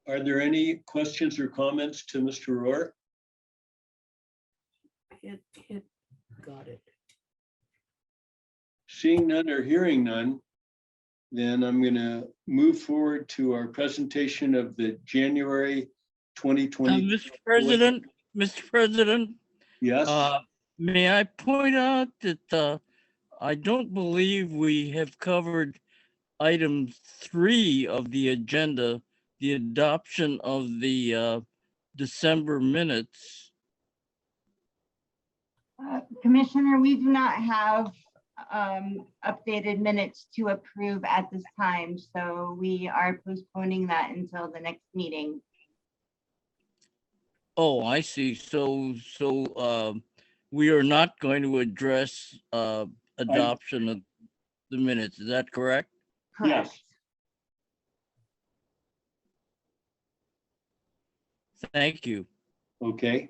Are there any questions or comments to Mr. Rohr? Got it. Seeing none or hearing none, then I'm going to move forward to our presentation of the January 2020. Mr. President, Yes, may I point out that I don't believe we have covered item 3 of the agenda, the adoption of the December minutes. Commissioner, we do not have updated minutes to approve at this time, so we are postponing that until the next meeting. Oh, I see. So we are not going to address adoption of the minutes. Is that correct? Correct. yes. Thank you. Okay.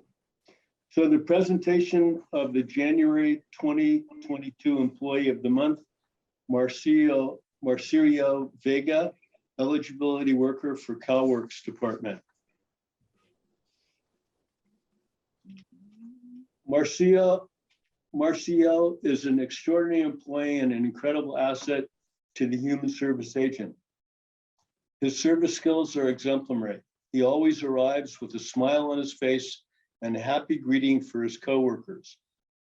So the presentation of the January 2022 Employee of the Month, Marcio Vega, eligibility worker for Calworks Department. Marcio is an extraordinary employee and an incredible asset to the human service agent. His service skills are exemplary. He always arrives with a smile on his face and a happy greeting for his coworkers.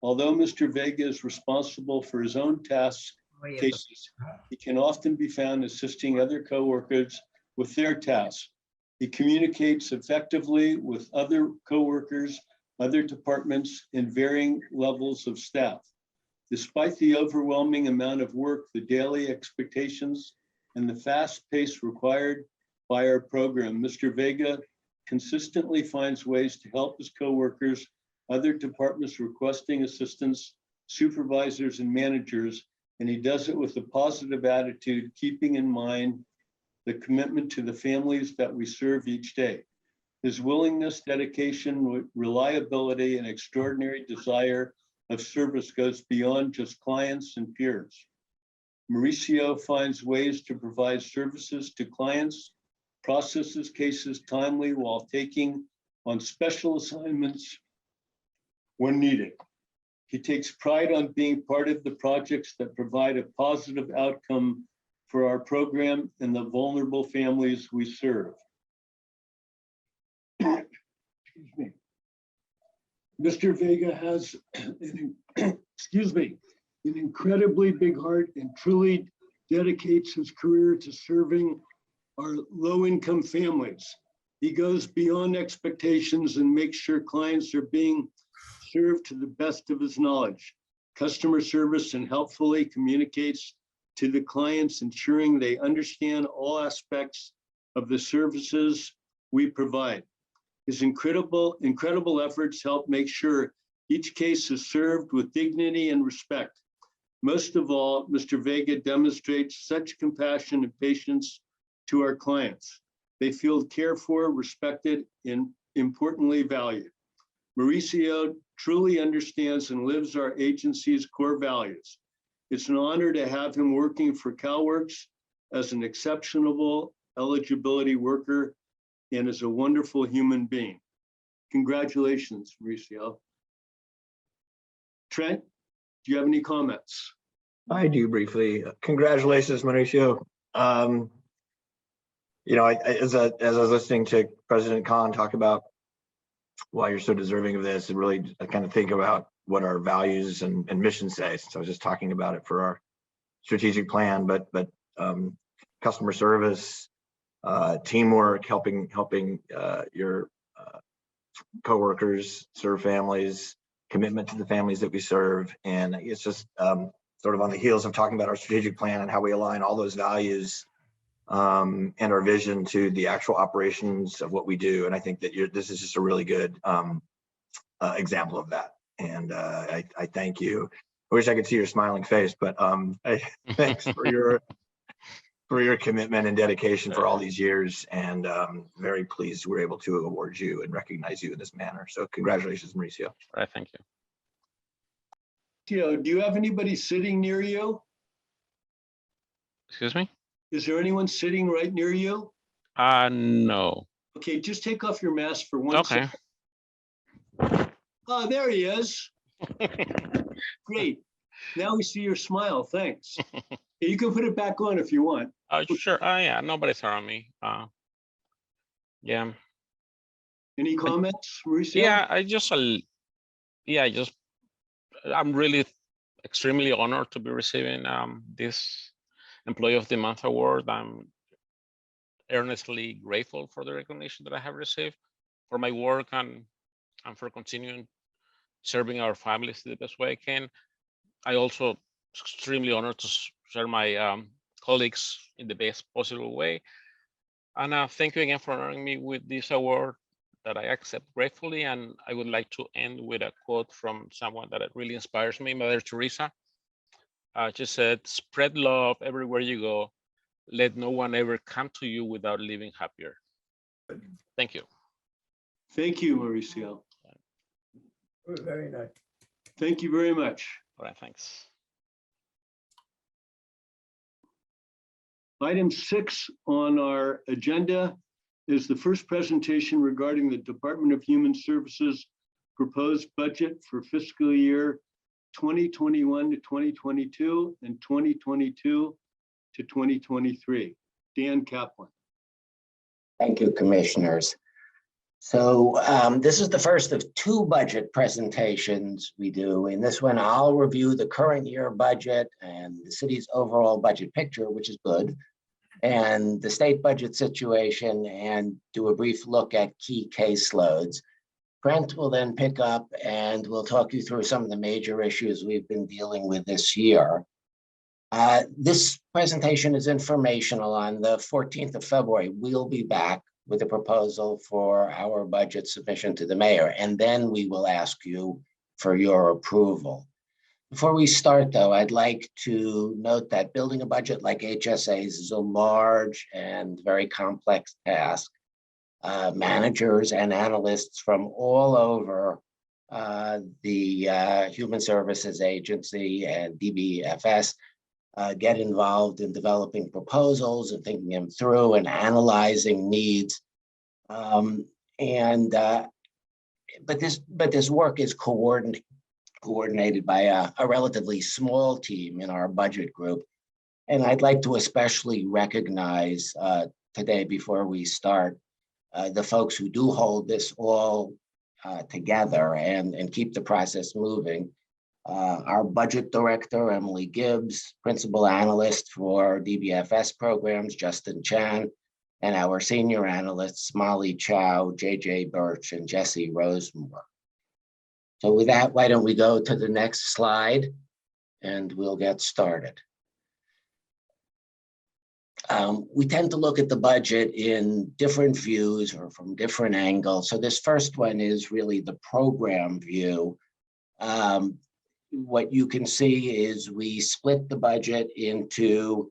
Although Mr. Vega is responsible for his own tasks, cases, he can often be found assisting other coworkers with their tasks. He communicates effectively with other coworkers, other departments, and varying levels of staff. Despite the overwhelming amount of work, the daily expectations, and the fast pace required by our program, Mr. Vega consistently finds ways to help his coworkers, other departments requesting assistance, supervisors and managers, and he does it with a positive attitude, keeping in mind the commitment to the families that we serve each day. His willingness, dedication, reliability, and extraordinary desire of service goes beyond just clients and peers. Mauricio finds ways to provide services to clients, processes cases timely while taking on special assignments when needed. He takes pride on being part of the projects that provide a positive outcome for our program and the vulnerable families we serve. Excuse me. Mr. Vega has an incredibly big heart and truly dedicates his career to serving our low-income families. He goes beyond expectations and makes sure clients are being served to the best of his knowledge. Customer service and helpfully communicates to the clients, ensuring they understand all aspects of the services we provide. His incredible efforts help make sure each case is served with dignity and respect. Most of all, Mr. Vega demonstrates such compassion and patience to our clients. They feel cared for, respected, and importantly valued. Mauricio truly understands and lives our agency's core values. It's an honor to have him working for Calworks as an exceptional eligibility worker and as a wonderful human being. Congratulations, Mauricio. Trent, do you have any comments? I do briefly. Congratulations, Mauricio. You know, as I was listening to President Khan talk about why you're so deserving of this, and really I kind of think about what our values and mission say. So I was just talking about it for our strategic plan, but customer service, teamwork, helping your coworkers serve families, commitment to the families that we serve, and it's just sort of on the heels of talking about our strategic plan and how we align all those values and our vision to the actual operations of what we do. And I think that this is just a really good example of that. And I thank you. I wish I could see your smiling face, but thanks for your commitment and dedication for all these years. And very pleased we're able to award you and recognize you in this manner. So congratulations, Mauricio. All right, thank you. Tio, do you have anybody sitting near you? Excuse me? Is there anyone sitting right near you? No. Okay, just take off your mask for 1 Okay. second. Oh, there he is. Great. Now we see your smile. Thanks. You can put it back on if you want. Sure. Yeah, nobody's around me. Yeah. Any comments, Mauricio? Yeah, I'm really extremely honored to be receiving this Employee of the Month award. I'm earnestly grateful for the recognition that I have received for my work and for continuing serving our families the best way I can. I also extremely honored to serve my colleagues in the best possible way. And thank you again for honoring me with this award that I accept gratefully. And I would like to end with a quote from someone that really inspires me, Mother Teresa. She said, "Spread love everywhere you go. Let no one ever come to you without leaving happier." Thank you. Thank you, Mauricio. Very nice. Thank you very much. All right, thanks. Item 6 on our agenda is the first presentation regarding the Department of Human Services proposed budget for fiscal year 2021 to 2022 and 2022 to 2023. Dan Kaplan. Thank you, commissioners. So this is the first of 2 budget presentations we do. In this one, I'll review the current year budget and the city's overall budget picture, which is good, and the state budget situation, and do a brief look at key caseloads. Brent will then pick up and we'll talk you through some of the major issues we've been dealing with this year. This presentation is informational. On the 14th of February, we'll be back with a proposal for our budget submission to the mayor, and then we will ask you for your approval. Before we start, though, I'd like to note that building a budget like HSA's is a large and very complex task. Managers and analysts from all over the Human Services Agency and DBFS get involved in developing proposals and thinking them through and analyzing needs. But this work is coordinated by a relatively small team in our budget group. And I'd like to especially recognize today, before we start, the folks who do hold this all together and keep the process moving. Our budget director, Emily Gibbs, principal analyst for DBFS programs, Justin Chan, and our senior analysts, Molly Chow, JJ Birch, and Jesse Rosemore. So with that, why don't we go to the next slide and we'll get started. We tend to look at the budget in different views or from different angles. So this first one is really the program view. What you can see is we split the budget into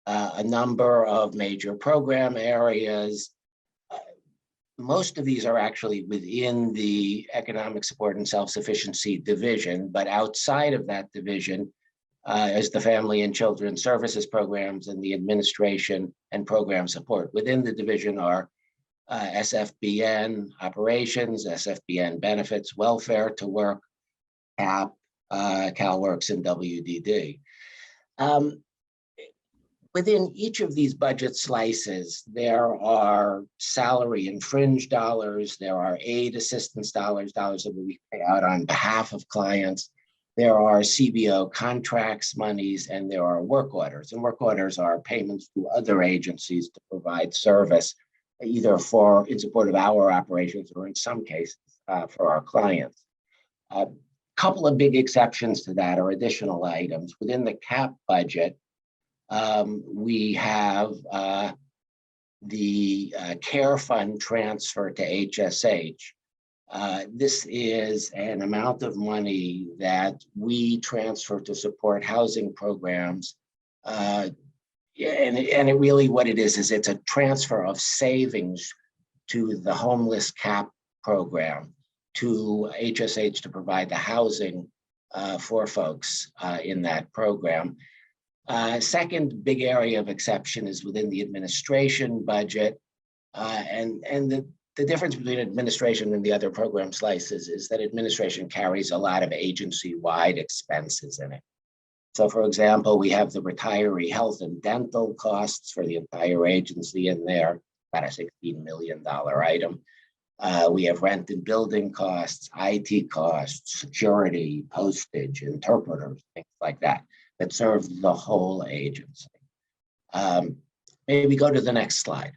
a number of major program areas. Most of these are actually within the Economic Support and Self-Sufficiency division, but outside of that division is the Family and Children Services programs and the Administration and Program Support. Within the division are SFBN operations, SFBN benefits, welfare to work, CAP, Calorics, and WDD. Within each of these budget slices, there are salary and fringe dollars, there are aid assistance dollars, dollars that we pay out on behalf of clients, there are CBO contracts monies, and there are work orders. And work orders are payments to other agencies to provide service, either in support of our operations or in some cases for our clients. A couple of big exceptions to that are additional items. Within the CAP budget, we have the care fund transfer to HSH. This is an amount of money that we transfer to support housing programs. And it really, what it is it's a transfer of savings to the homeless CAP program to HSH to provide the housing for folks in that program. Second big area of exception is within the administration budget. And the difference between administration and the other program slices is that administration carries a lot of agency-wide expenses in it. So for example, we have the retiree health and dental costs for the entire agency in there, about a $16 million item. We have rent and building costs, IT costs, security, postage, interpreters, things like that serve the whole agency. Maybe go to the next slide.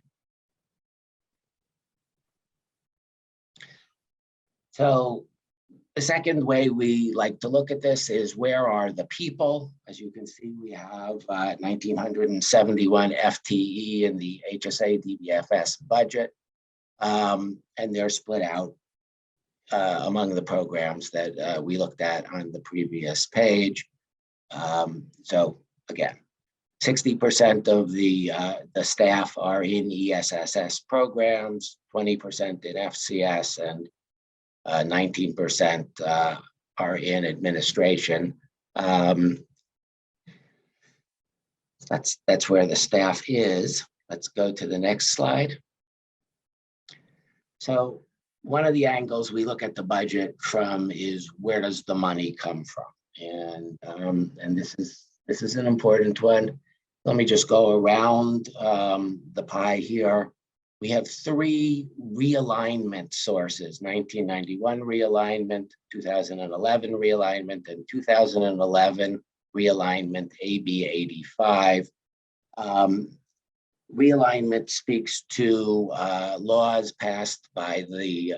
So the second way we like to look at this is where are the people? As you can see, we have 1,971 FTE in the HSA DBFS budget. And they're split out among the programs that we looked at on the previous page. So again, 60% of the staff are in ESSS programs, 20% in FCS, and 19% are in administration. That's where the staff is. Let's go to the next slide. So one of the angles we look at the budget from is where does the money come from? And this is an important one. Let me just go around the pie here. We have three realignment sources: 1991 realignment, 2011 realignment, and 2011 realignment AB 85. Realignment speaks to laws passed by the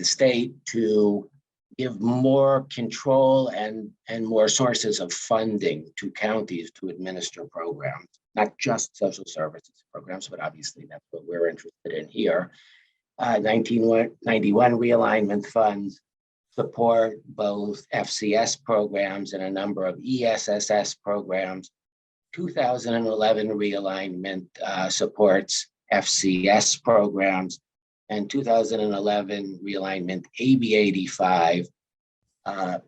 state to give more control and more sources of funding to counties to administer programs, not just social services programs, but obviously that's what we're interested in here. 1991 realignment funds support both FCS programs and a number of ESSS programs. 2011 realignment supports FCS programs, and 2011 realignment AB 85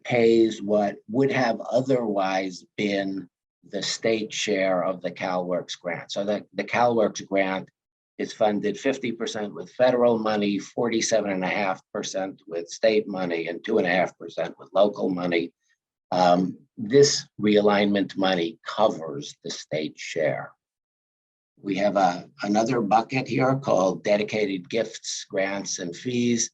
pays what would have otherwise been the state share of the CalWorks grant. So the CalWorks grant is funded 50% with federal money, 47.5% with state money, and 2.5% with local money. This realignment money covers the state share. We have another bucket here called dedicated gifts, grants, and fees.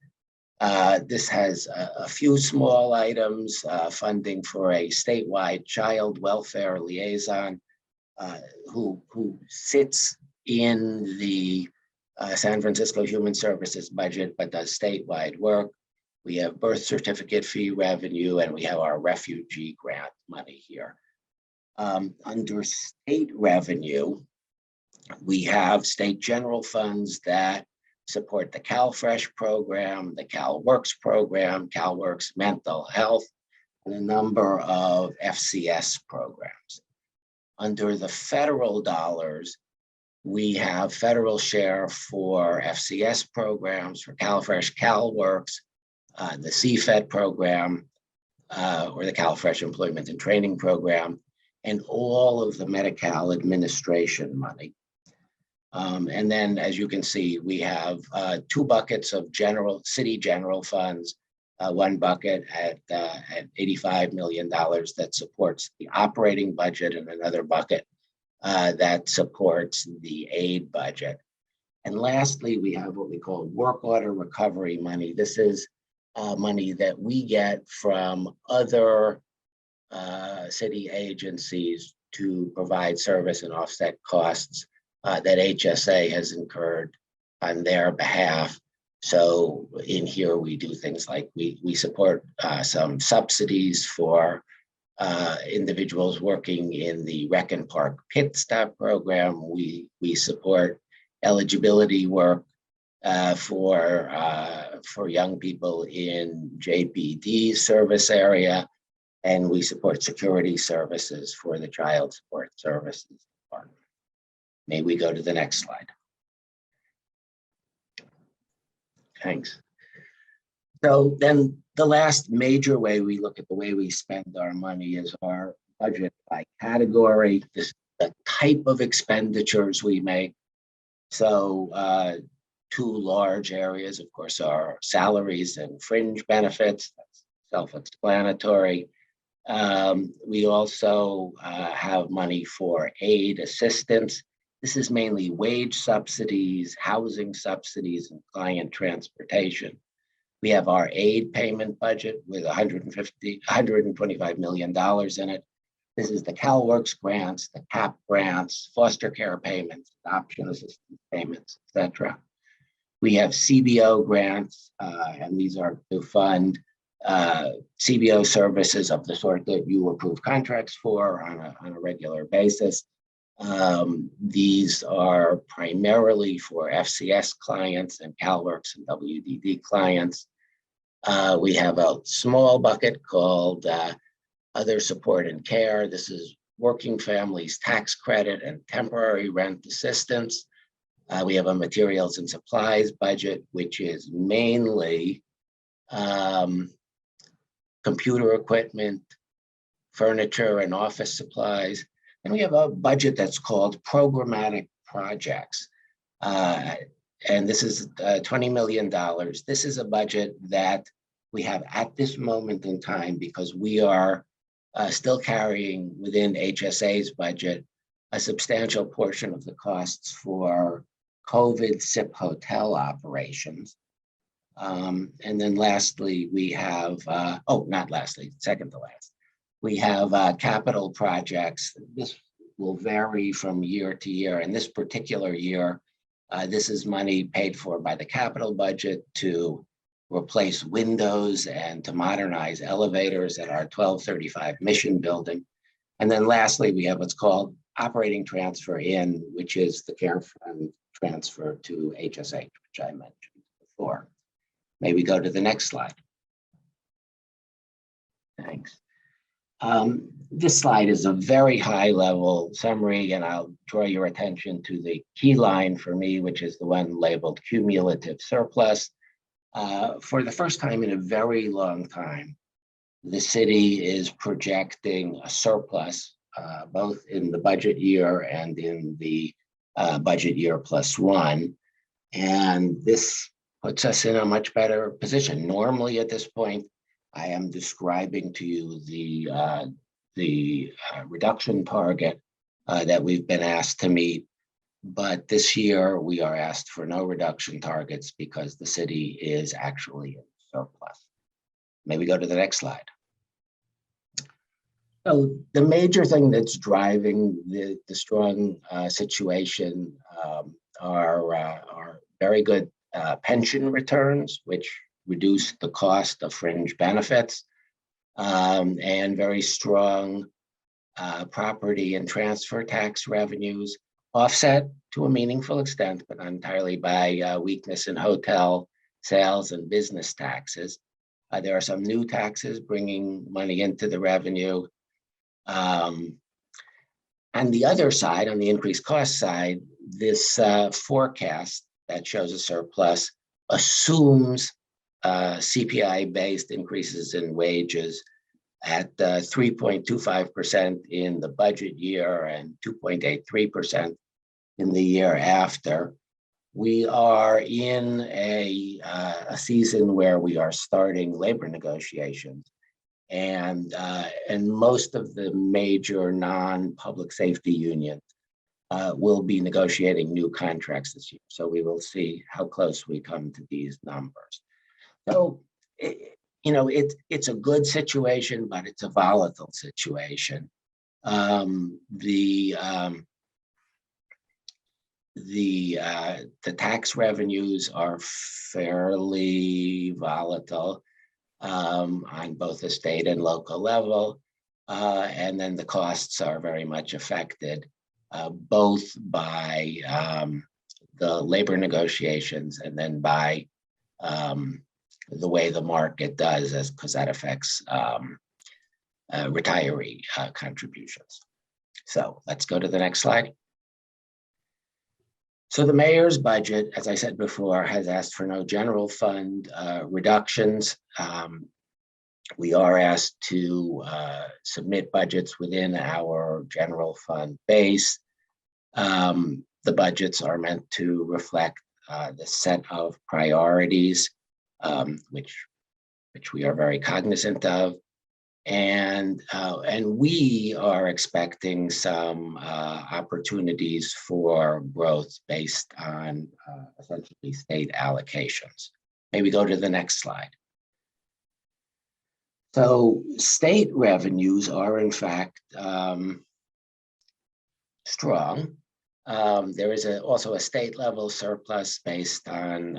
This has a few small items, funding for a statewide child welfare liaison who sits in the San Francisco Human Services budget, but does statewide work. We have birth certificate fee revenue, and we have our refugee grant money here. Under state revenue, we have state general funds that support the Calfresh program, the CalWorks program, CalWorks mental health, and a number of FCS programs. Under the federal dollars, we have federal share for FCS programs, for Calfresh, CalWorks, the CFET program, or the Calfresh Employment and Training Program, and all of the Medi-Cal administration money. And then, as you can see, we have two buckets of city general funds, one bucket at $85 million that supports the operating budget, and another bucket that supports the aid budget. And lastly, we have what we call work order recovery money. This is money that we get from other city agencies to provide service and offset costs that HSA has incurred on their behalf. So in here, we do things like we support some subsidies for individuals working in the Rec and Park Pit Stop program. We support eligibility work for young people in JPD service area, and we support security services for the Child Support Services Department. May we go to the next slide? Thanks. So then the last major way we look at the way we spend our money is our budget by category. This is the type of expenditures we make. So two large areas, of course, are salaries and fringe benefits. That's self-explanatory. We also have money for aid assistance. This is mainly wage subsidies, housing subsidies, and client transportation. We have our aid payment budget with $125 million in it. This is the Calorics grants, the CAP grants, foster care payments, adoption assistance payments, etc. We have CBO grants, and these are to fund CBO services of the sort that you approve contracts for on a regular basis. These are primarily for FCS clients and CalWorks and WDD clients. We have a small bucket called other support and care. This is working families tax credit and temporary rent assistance. We have a materials and supplies budget, which is mainly computer equipment, furniture, and office supplies. And we have a budget that's called programmatic projects. And this is $20 million. This is a budget that we have at this moment in time because we are still carrying within HSA's budget a substantial portion of the costs for COVID SIP hotel operations. And then lastly, we have, not lastly, second to last, we have capital projects. This will vary from year to year. In this particular year, this is money paid for by the capital budget to replace windows and to modernize elevators at our 1235 Mission building. And then lastly, we have what's called operating transfer in, which is the care fund transfer to HSA, which I mentioned before. May we go to the next slide? Thanks. This slide is a very high level summary, and I'll draw your attention to the key line for me, which is the one labeled cumulative surplus. For the first time in a very long time, the city is projecting a surplus, both in the budget year and in the budget year +1. And this puts us in a much better position. Normally at this point, I am describing to you the reduction target that we've been asked to meet. But this year we are asked for no reduction targets because the city is actually in surplus. May we go to the next slide? So the major thing that's driving the strong situation are very good pension returns, which reduce the cost of fringe benefits, and very strong property and transfer tax revenues, offset to a meaningful extent, but not entirely, by weakness in hotel sales and business taxes. There are some new taxes bringing money into the revenue. On the other side, on the increased cost side, this forecast that shows a surplus assumes CPI-based increases in wages at 3.25% in the budget year and 2.83% in the year after. We are in a season where we are starting labor negotiations, and most of the major non-public safety unions will be negotiating new contracts this year. So we will see how close we come to these numbers. So, it's a good situation, but it's a volatile situation. The tax revenues are fairly volatile on both the state and local level, and then the costs are very much affected both by the labor negotiations and then by the way the market does, because that affects retiree contributions. So let's go to the next slide. So the mayor's budget, as I said before, has asked for no general fund reductions. We are asked to submit budgets within our general fund base. The budgets are meant to reflect the set of priorities, which we are very cognizant of. And we are expecting some opportunities for growth based on essentially state allocations. Maybe go to the next slide. So state revenues are in fact strong. There is also a state level surplus based on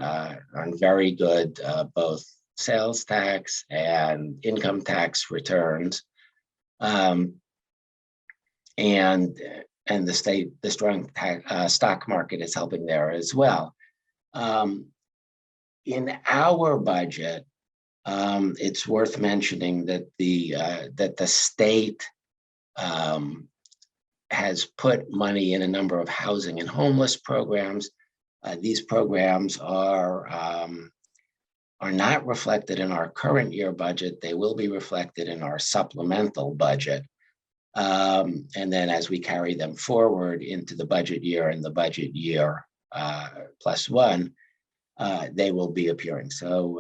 very good both sales tax and income tax returns, and the strong stock market is helping there as well. In our budget, it's worth mentioning that the state has put money in a number of housing and homeless programs. These programs are not reflected in our current year budget. They will be reflected in our supplemental budget. And then as we carry them forward into the budget year and the budget year +1, they will be appearing. So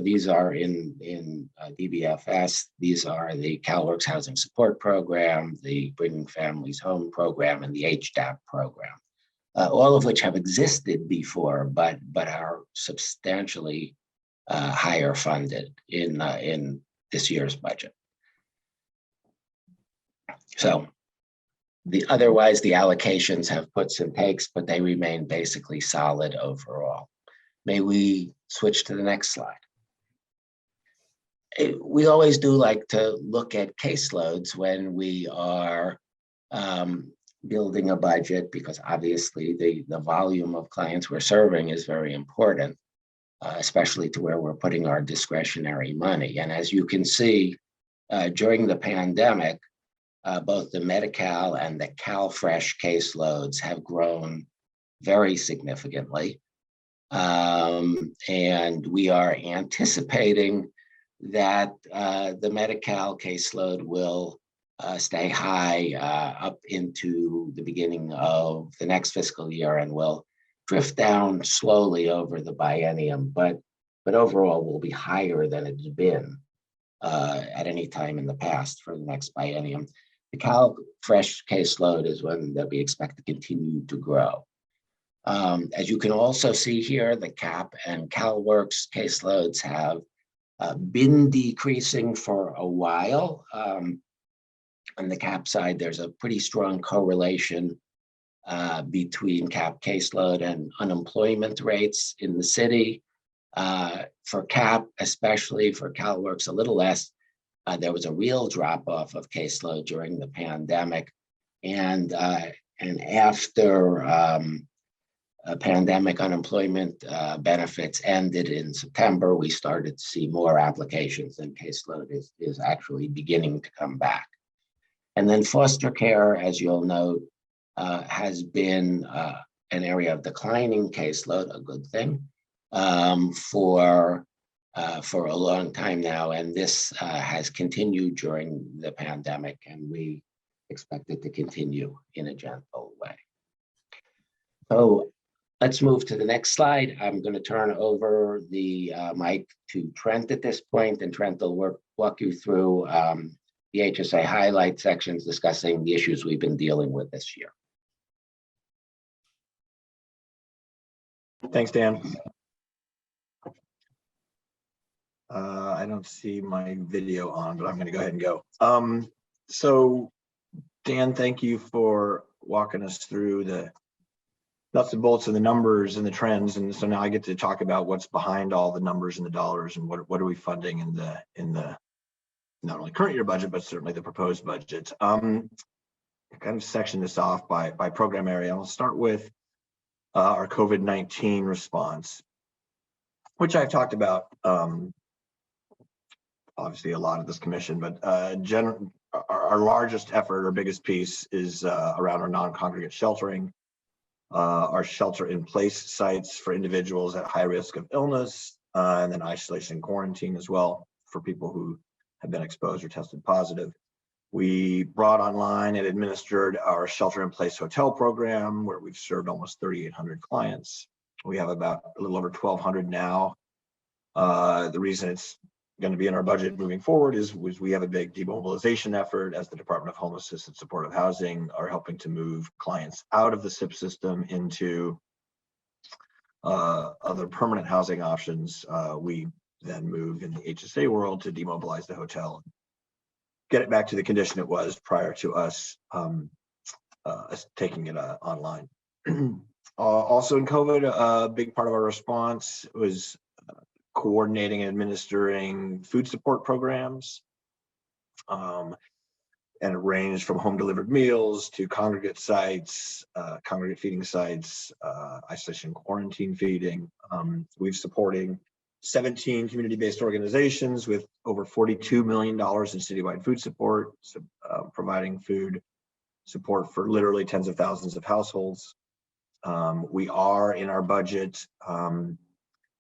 these are in DBFS. These are the Calorics Housing Support Program, the Bringing Families Home Program, and the HDAP program, all of which have existed before, but are substantially higher funded in this year's budget. So otherwise the allocations have puts and takes, but they remain basically solid overall. May we switch to the next slide? We always do like to look at caseloads when we are building a budget, because obviously the volume of clients we're serving is very important, especially to where we're putting our discretionary money. And as you can see, during the pandemic, both the Medi-Cal and the Calfresh caseloads have grown very significantly. And we are anticipating that the Medi-Cal caseload will stay high up into the beginning of the next fiscal year and will drift down slowly over the biennium, but overall will be higher than it's been at any time in the past for the next biennium. The Calfresh caseload is one that we expect to continue to grow. As you can also see here, the CAP and CalWorks caseloads have been decreasing for a while. On the CAP side, there's a pretty strong correlation between CAP caseload and unemployment rates in the city. For CAP, especially for CalWorks, a little less. There was a real drop off of caseload during the pandemic, and after pandemic unemployment benefits ended in September, we started to see more applications, and caseload is actually beginning to come back. And then foster care, as you'll note, has been an area of declining caseload, a good thing, for a long time now, and this has continued during the pandemic, and we expect it to continue in a gentle way. So let's move to the next slide. I'm going to turn over the mic to Trent at this point, and Trent will walk you through the HSA highlight sections discussing the issues we've been dealing with this year. Thanks, Dan. I don't see my video on, but I'm going to go ahead and go. So, Dan, thank you for walking us through the nuts and bolts of the numbers and the trends. And so now I get to talk about what's behind all the numbers and the dollars and what are we funding in the not only current year budget, but certainly the proposed budget. Kind of section this off by program area. I'll start with our COVID-19 response, which I've talked about obviously a lot of this commission, but our largest effort or biggest piece is around our non-congregate sheltering, our shelter-in-place sites for individuals at high risk of illness, and then isolation and quarantine as well for people who have been exposed or tested positive. We brought online and administered our shelter-in-place hotel program, where we've served almost 3,800 clients. We have about a little over 1,200 now. The reason it's going to be in our budget moving forward is we have a big demobilization effort as the Department of Homelessness and Supportive Housing are helping to move clients out of the SIP system into other permanent housing options. We then move in the HSA world to demobilize the hotel, get it back to the condition it was prior to us taking it online. Also in COVID, a big part of our response was coordinating and administering food support programs. And it ranged from home delivered meals to congregate sites, congregate feeding sites, isolation quarantine feeding. We've supporting 17 community-based organizations with over $42 million in citywide food support, so, providing food support for literally tens of thousands of households. We are in our budget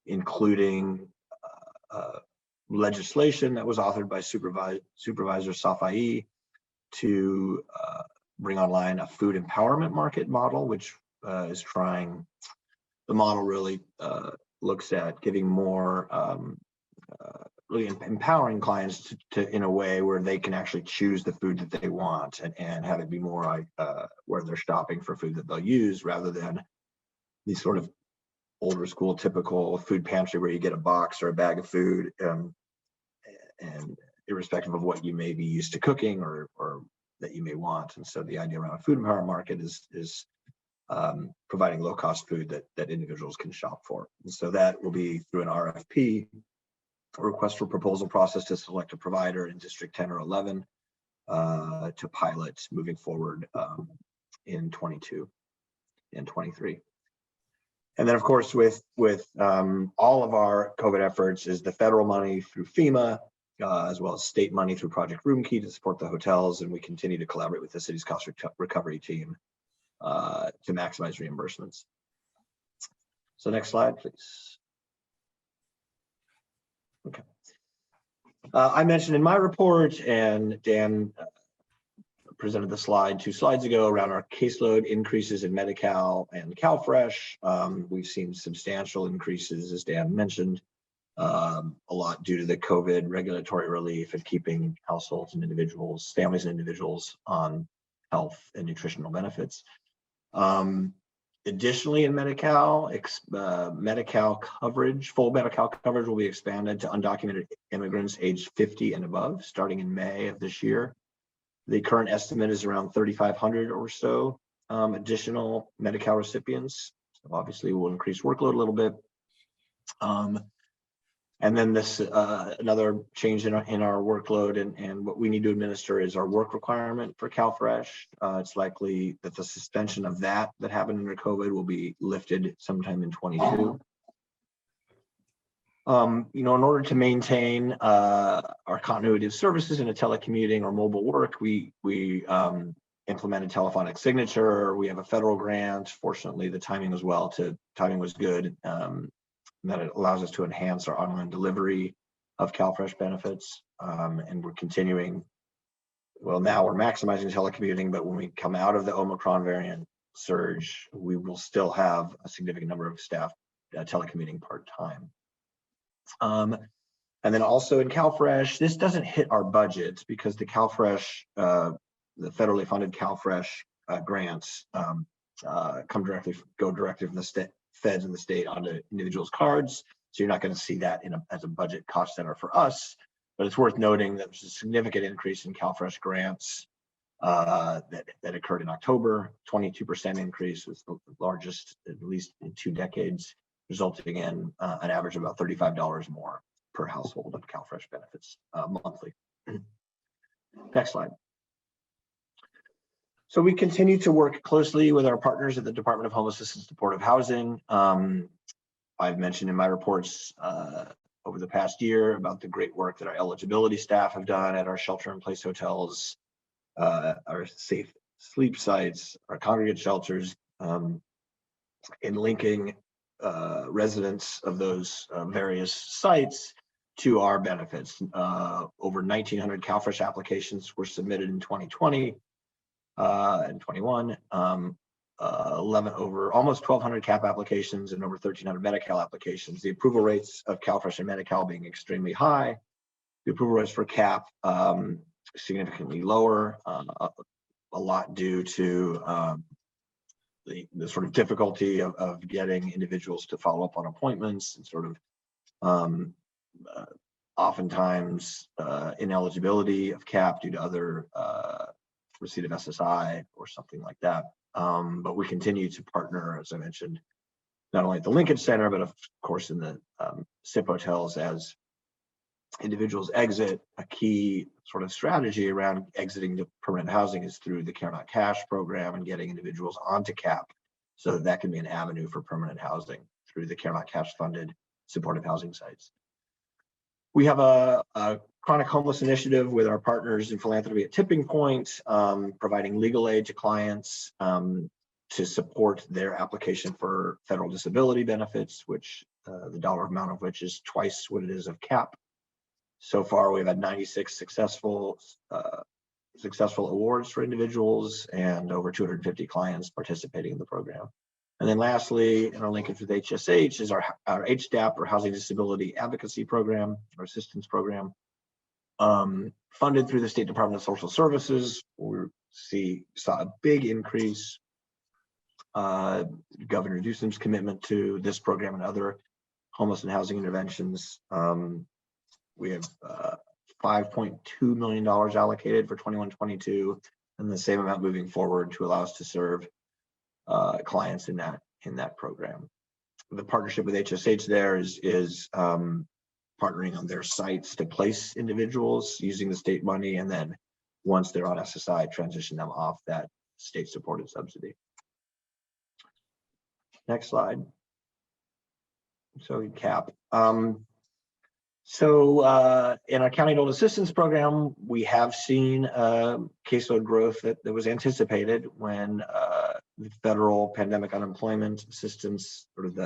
including legislation that was authored by Supervisor Safai to bring online a food empowerment market model, which is trying, the model really looks at giving more, really empowering clients to in a way where they can actually choose the food that they want and have it be more like where they're shopping for food that they'll use rather than these sort of older school typical food pantry where you get a box or a bag of food and irrespective of what you may be used to cooking or that you may want. And so the idea around a food empowerment market is providing low-cost food that individuals can shop for. And so that will be through an RFP, a request for proposal process to select a provider in District 10 or 11 to pilot moving forward in 22 and 23. And then, of course, with all of our COVID efforts is the federal money through FEMA, as well as state money through Project Roomkey to support the hotels. And we continue to collaborate with the city's cost recovery team to maximize reimbursements. So next slide, please. Okay. I mentioned in my report, and Dan presented the slide 2 slides ago around our caseload increases in Medi-Cal and Calfresh. We've seen substantial increases, as Dan mentioned, a lot due to the COVID regulatory relief and keeping households and individuals, families and individuals on health and nutritional benefits. Additionally, in Medi-Cal, Medi-Cal coverage, full Medi-Cal coverage will be expanded to undocumented immigrants aged 50 and above, starting in May of this year. The current estimate is around 3,500 or so additional Medi-Cal recipients. So obviously, we'll increase workload a little bit. And then this another change in our workload and what we need to administer is our work requirement for Calfresh. It's likely that the suspension of that happened under COVID will be lifted sometime in 22. In order to maintain our continuity of services in a telecommuting or mobile work, we implemented telephonic signature. We have a federal grant. Fortunately, the timing was good. That it allows us to enhance our online delivery of Calfresh benefits. And we're continuing, well, now we're maximizing telecommuting, but when we come out of the Omicron variant surge, we will still have a significant number of staff telecommuting part-time. And then also in Calfresh, this doesn't hit our budget because the Calfresh, the federally funded Calfresh grants go directly from the feds in the state onto individuals' cards. So you're not going to see that as a budget cost center for us, but it's worth noting that there's a significant increase in Calfresh grants that occurred in October. 22% increase was the largest, at least in 2 decades, resulting in an average of about $35 more per household of Calfresh benefits monthly. Next slide. So we continue to work closely with our partners at the Department of Homelessness and Supportive Housing. I've mentioned in my reports over the past year about the great work that our eligibility staff have done at our shelter-in-place hotels, our safe sleep sites, our congregate shelters, in linking residents of those various sites to our benefits. Over 1,900 Calfresh applications were submitted in 2020 and 21. 11 over almost 1,200 CAP applications and over 1,300 Medi-Cal applications. The approval rates of Calfresh and Medi-Cal being extremely high. The approval rates for CAP significantly lower, a lot due to the sort of difficulty of getting individuals to follow up on appointments and sort of oftentimes ineligibility of CAP due to other receipt of SSI or something like that. But we continue to partner, as I mentioned, not only at the Lincoln Center, but of course in the SIP hotels as individuals exit. A key sort of strategy around exiting to permanent housing is through the Care Not Cash program and getting individuals onto CAP so that that can be an avenue for permanent housing through the Care Not Cash funded supportive housing sites. We have a chronic homeless initiative with our partners in philanthropy at Tipping Point, providing legal aid to clients to support their application for federal disability benefits, which the dollar amount of which is twice what it is of CAP. So far, we've had 96 successful awards for individuals and over 250 clients participating in the program. And then lastly, in our linkage with HSH is our HDAP, or Housing Disability Advocacy Program, or Assistance Program, funded through the State Department of Social Services. We saw a big increase. Governor Newsom's commitment to this program and other homeless and housing interventions. We have $5.2 million allocated for 21-22, and the same amount moving forward to allow us to serve clients in that program. The partnership with HSH there is partnering on their sites to place individuals using the state money, and then once they're on SSI, transition them off that state-supported subsidy. Next slide. So CAP. In our county adult assistance program, we have seen caseload growth that was anticipated when the federal pandemic unemployment assistance, sort of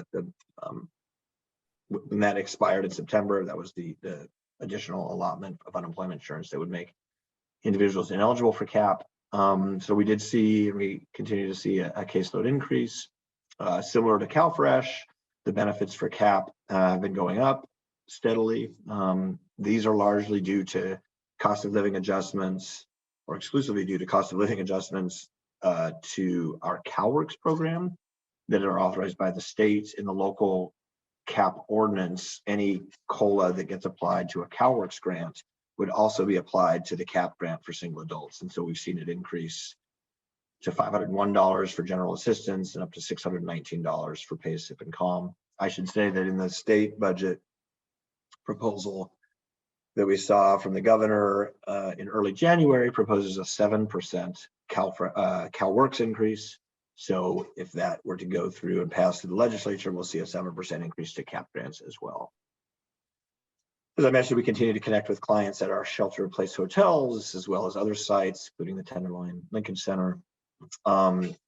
when that expired in September. That was the additional allotment of unemployment insurance that would make individuals ineligible for CAP. So we did see, and we continue to see a caseload increase. Similar to Calfresh, the benefits for CAP have been going up steadily. These are largely due to cost of living adjustments, or exclusively due to cost of living adjustments to our Calorics program that are authorized by the state. In the local CAP ordinance, any COLA that gets applied to a Calorics grant would also be applied to the CAP grant for single adults. And so we've seen it increase to $501 for general assistance and up to $619 for pay, SIP, and CALM. I should say that in the state budget proposal that we saw from the governor in early January proposes a 7% CalWorks increase. So if that were to go through and pass through the legislature, we'll see a 7% increase to CAP grants as well. As I mentioned, we continue to connect with clients at our shelter-in-place hotels, as well as other sites, including the Tenderloin Lincoln Center.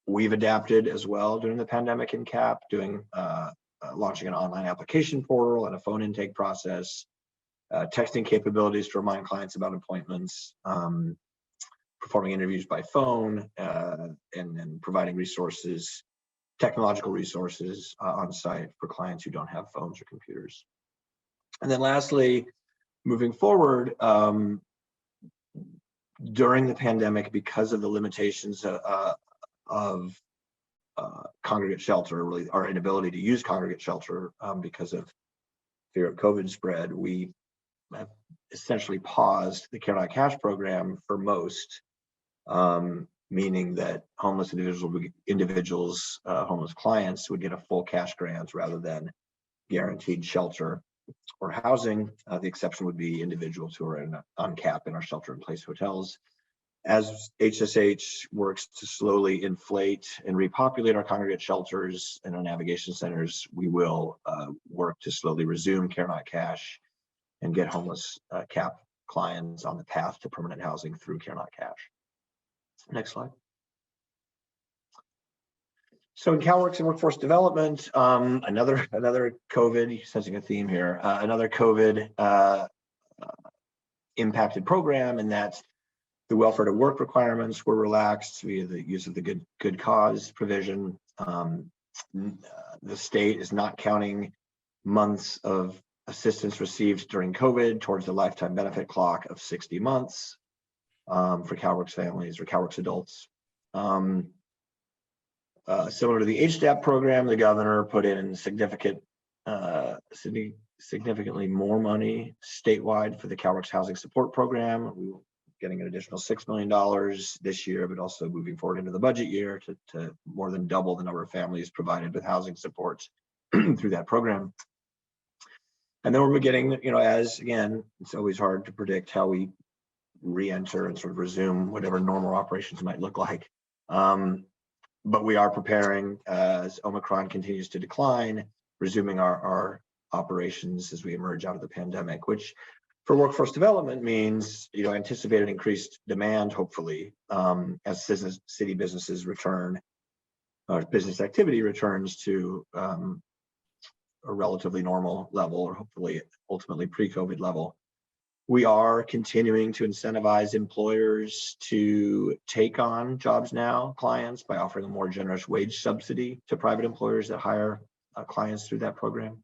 We've adapted as well during the pandemic in CAP, doing launching an online application portal and a phone intake process, texting capabilities to remind clients about appointments, performing interviews by phone, and providing resources, technological resources on site for clients who don't have phones or computers. And then lastly, moving forward, during the pandemic, because of the limitations of congregate shelter, really our inability to use congregate shelter because of fear of COVID spread, we have essentially paused the Care Not Cash program for most, meaning that homeless individuals, homeless clients would get a full cash grant rather than guaranteed shelter or housing. The exception would be individuals who are on CAP in our shelter-in-place hotels. As HSH works to slowly inflate and repopulate our congregate shelters and our navigation centers, we will work to slowly resume Care Not Cash and get homeless CAP clients on the path to permanent housing through Care Not Cash. Next slide. So in Calorics and Workforce Development, another COVID, sensing a theme here, another COVID impacted program, and that's the welfare to work requirements were relaxed via the use of the good cause provision. The state is not counting months of assistance received during COVID towards the lifetime benefit clock of 60 months for CalWorks families or CalWorks adults. Similar to the HDAP program, the governor put in significantly more money statewide for the CalWorks Housing Support Program. We were getting an additional $6 million this year, but also moving forward into the budget year to more than double the number of families provided with housing support through that program. And then we're beginning, as again, it's always hard to predict how we re-enter and sort of resume whatever normal operations might look like. But we are preparing as Omicron continues to decline, resuming our operations as we emerge out of the pandemic, which for workforce development means, anticipated increased demand, hopefully, as city businesses return, or business activity returns to a relatively normal level, or hopefully ultimately pre-COVID level. We are continuing to incentivize employers to take on Jobs Now clients by offering a more generous wage subsidy to private employers that hire clients through that program.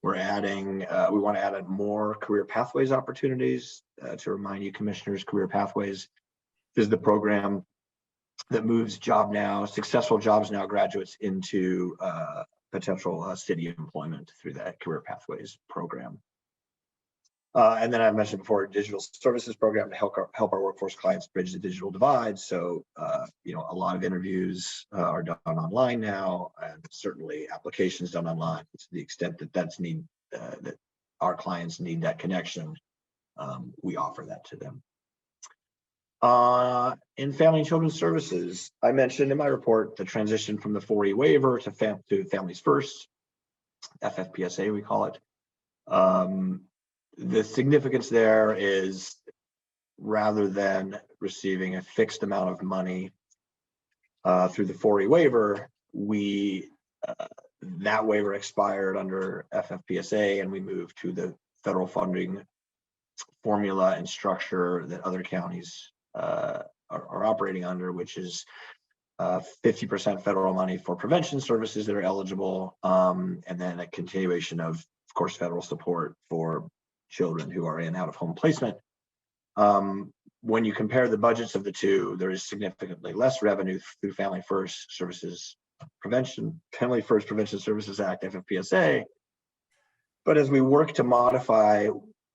We're adding, we want to add more career pathways opportunities. To remind you, commissioners, career pathways is the program that moves successful Jobs Now graduates into potential city employment through that career pathways program. And then I mentioned before, digital services program to help our workforce clients bridge the digital divide. So, a lot of interviews are done online now, and certainly applications done online to the extent that that our clients need that connection. We offer that to them. In Family and Children's Services, I mentioned in my report the transition from the 4E waiver to Families First, FFPSA we call it. The significance there is, rather than receiving a fixed amount of money through the 4E waiver, that waiver expired under FFPSA, and we moved to the federal funding formula and structure that other counties are operating under, which is 50% federal money for prevention services that are eligible, and then a continuation of course, federal support for children who are in out-of-home placement. When you compare the budgets of the two, there is significantly less revenue through Family First Services Prevention Services Act, FFPSA. But as we work to modify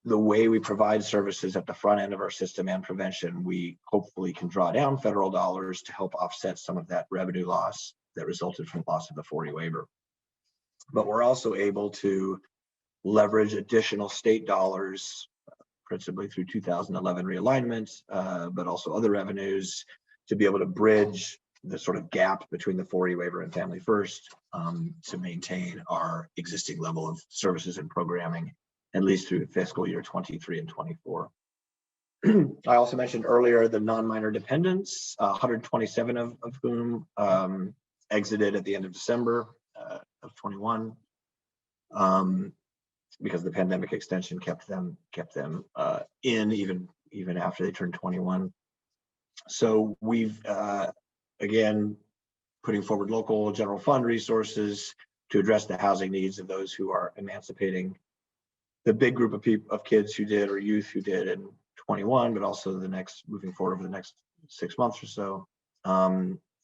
the way we provide services at the front end of our system and prevention, we hopefully can draw down federal dollars to help offset some of that revenue loss that resulted from loss of the 4E waiver. But we're also able to leverage additional state dollars, principally through 2011 realignment, but also other revenues, to be able to bridge the sort of gap between the 4E waiver and Family First to maintain our existing level of services and programming, at least through fiscal year 23 and 24. I also mentioned earlier the non-minor dependents, 127 of whom exited at the end of December of 21. Because the pandemic extension kept them in even after they turned 21. So we've again putting forward local general fund resources to address the housing needs of those who are emancipating the big group of kids who did, or youth who did in 21, but also moving forward over the next 6 months or so.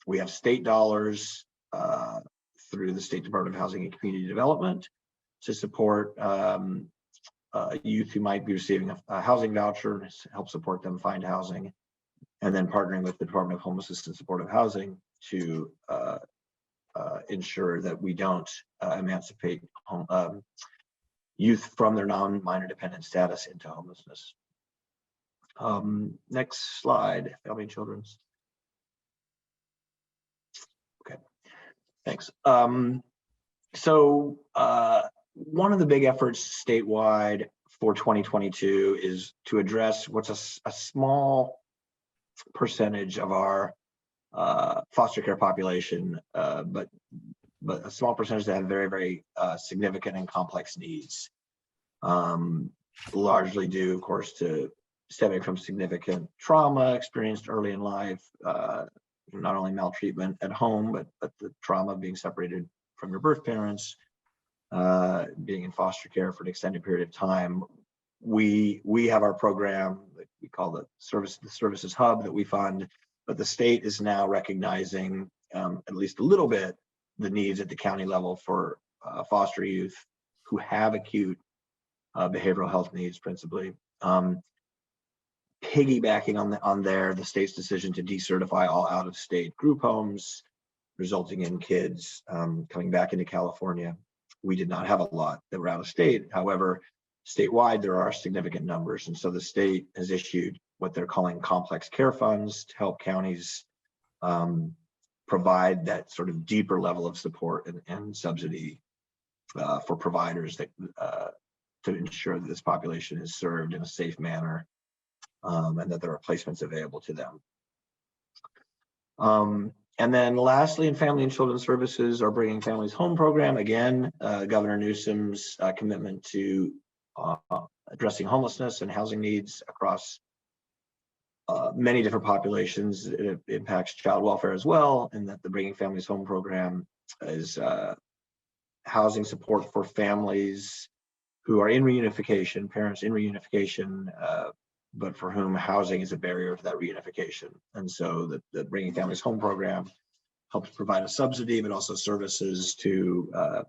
We have state dollars through the State Department of Housing and Community Development to support youth who might be receiving a housing voucher, to help support them find housing, and then partnering with the Department of Homelessness and Supportive Housing to ensure that we don't emancipate youth from their non-minor dependent status into homelessness. Next slide, Family and Children's. Okay, thanks. One of the big efforts statewide for 2022 is to address what's a small percentage of our foster care population, but a small percentage that have very, very significant and complex needs, largely due, of course, to stemming from significant trauma experienced early in life, not only maltreatment at home, but the trauma of being separated from your birth parents, being in foster care for an extended period of time. We have our program that we call the services hub that we fund, but the state is now recognizing at least a little bit the needs at the county level for foster youth who have acute behavioral health needs, principally. Piggybacking on the state's decision to decertify all out-of-state group homes, resulting in kids coming back into California. We did not have a lot that were out of state. However, statewide, there are significant numbers. And so the state has issued what they're calling complex care funds to help counties provide that sort of deeper level of support and subsidy for providers that to ensure that this population is served in a safe manner, and that there are placements available to them. And then lastly, in Family and Children's Services, our Bringing Families Home program. Again, Governor Newsom's commitment to addressing homelessness and housing needs across many different populations. It impacts child welfare as well, and that the Bringing Families Home program is housing support for families who are in reunification, parents in reunification, but for whom housing is a barrier to that reunification. And so the Bringing Families Home program helps provide a subsidy, but also services to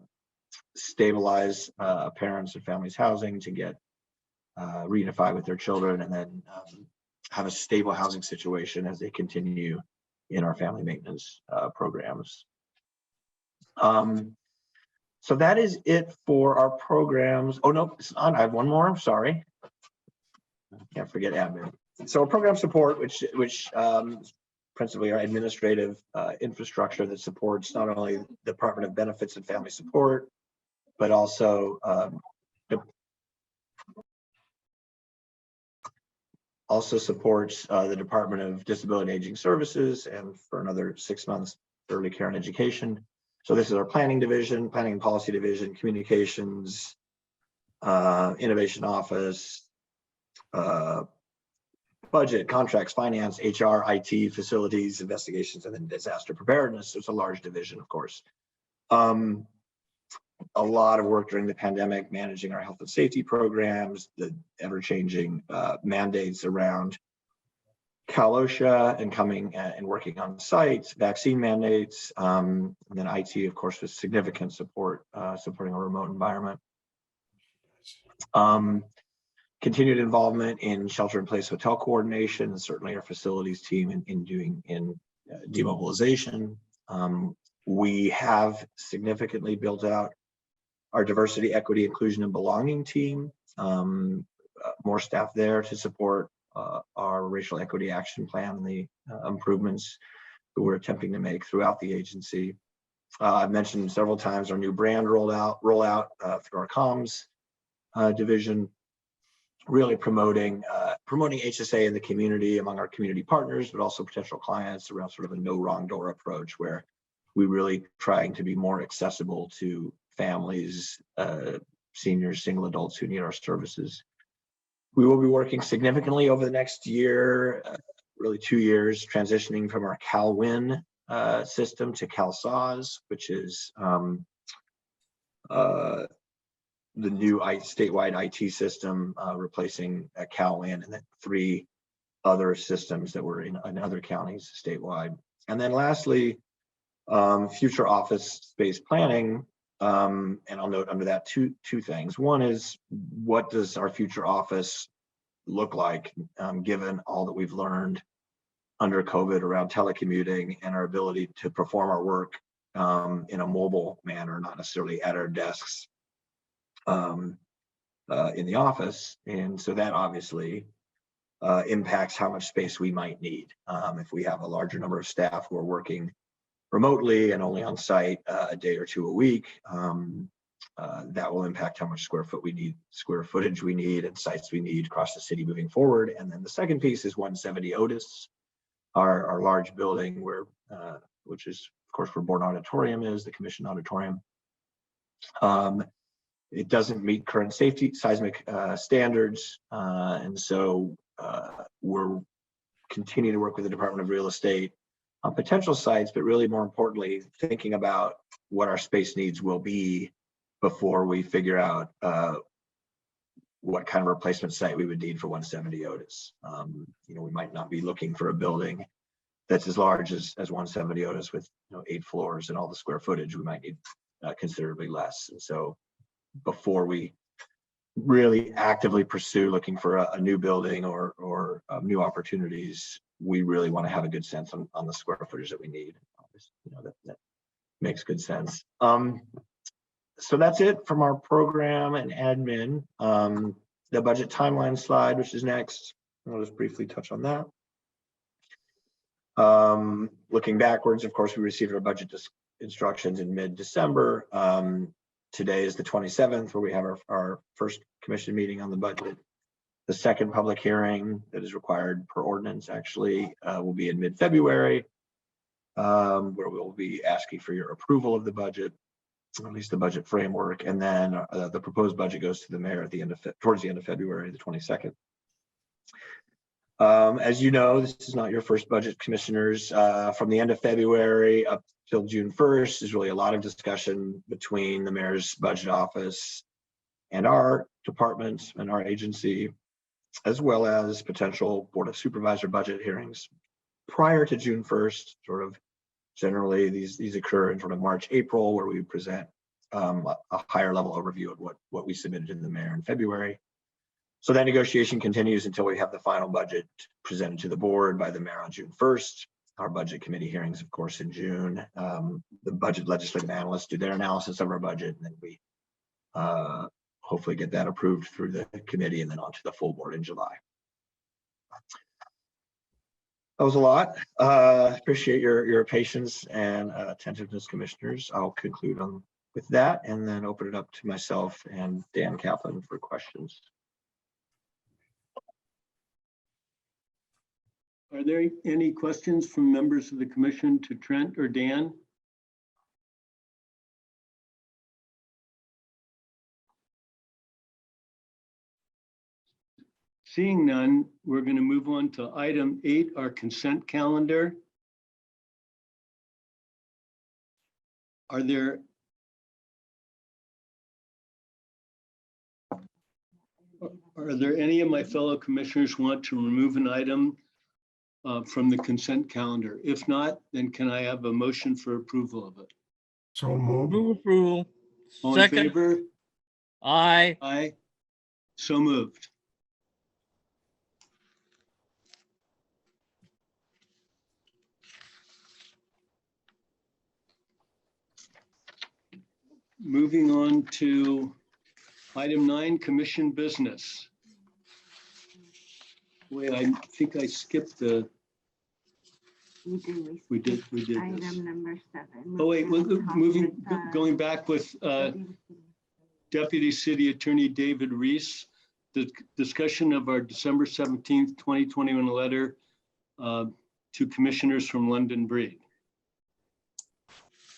stabilize parents and families' housing to get reunified with their children, and then have a stable housing situation as they continue in our family maintenance programs. So that is it for our programs. Oh no, it's on. I have one more. I'm sorry. Can't forget admin. So program support, which principally our administrative infrastructure that supports not only the Department of Benefits and Family Support, but also supports the Department of Disability and Aging Services, and for another 6 months, early care and education. So this is our planning division, planning and policy division, communications, innovation office, budget, contracts, finance, HR, IT, facilities, investigations, and then disaster preparedness. It's a large division, of course. A lot of work during the pandemic, managing our health and safety programs, the ever-changing mandates around Cal OSHA, and coming and working on sites, vaccine mandates, and then IT, of course, with significant support, supporting a remote environment. Continued involvement in shelter-in-place hotel coordination, and certainly our facilities team in demobilization. We have significantly built out our diversity, equity, inclusion, and belonging team. More staff there to support our racial equity action plan and the improvements that we're attempting to make throughout the agency. I've mentioned several times our new brand rollout through our comms division, really promoting HSA in the community among our community partners, but also potential clients around sort of a no wrong door approach, where we really trying to be more accessible to families, seniors, single adults who need our services. We will be working significantly over the next year, really 2 years, transitioning from our CalWin system to CalSAWS, which is the new statewide IT system, replacing CalWin, and then 3 other systems that were in other counties statewide. And then lastly, future office space planning. And I'll note under that two things. One is, what does our future office look like, given all that we've learned under COVID around telecommuting and our ability to perform our work in a mobile manner, not necessarily at our desks in the office. And so that obviously impacts how much space we might need. If we have a larger number of staff who are working remotely and only on site a day or 2 a week, that will impact how much square footage we need and sites we need across the city moving forward. And then the second piece is 170 Otis, our large building where, which is of course where Board Auditorium is, the Commission Auditorium. It doesn't meet current safety seismic standards, and so we're continuing to work with the Department of Real Estate on potential sites, but really more importantly, thinking about what our space needs will be before we figure out what kind of replacement site we would need for 170 Otis. You know, we might not be looking for a building that's as large as 170 Otis with 8 floors and all the square footage. We might need considerably less. And so before we really actively pursue looking for a new building or new opportunities, we really want to have a good sense on the square footage that we need. You know, that makes good sense. So that's it from our program and admin. The budget timeline slide, which is next, I'll just briefly touch on that. Looking backwards, of course, we received our budget instructions in mid-December. Today is the 27th, where we have our first commission meeting on the budget. The second public hearing that is required per ordinance actually will be in mid-February, where we'll be asking for your approval of the budget, or at least the budget framework, and then the proposed budget goes to the mayor at the end of towards the end of February, the 22nd. As you know, this is not your first budget, commissioners. From the end of February up till June 1st is really a lot of discussion between the mayor's budget office and our department and our agency, as well as potential Board of Supervisor budget hearings prior to June 1st. Sort of generally these occur in sort of March, April, where we present a higher level overview of what we submitted to the mayor in February. So that negotiation continues until we have the final budget presented to the board by the mayor on June 1st. Our budget committee hearings, of course, in June. The budget legislative analysts do their analysis of our budget, and then we hopefully get that approved through the committee and then onto the full board in July. That was a lot. Appreciate your patience and attentiveness, commissioners. I'll conclude with that and then open it up to myself and Dan Kaplan for questions. Are there any questions from members of the commission to Trent or Dan? Seeing none, we're going to move on to item 8, our consent calendar. Are there any of my fellow commissioners who want to remove an item from the consent calendar? If not, then can I have a motion for approval of it? So moved. Move approval. All in Second. favor? Aye. Aye. So moved. Moving on to item 9, commission business. Wait, I think I skipped the, we did this. Item number 7. Oh, wait, going back with Deputy City Attorney David Reese, the discussion of our December 17th, 2021 letter to commissioners from London Breed.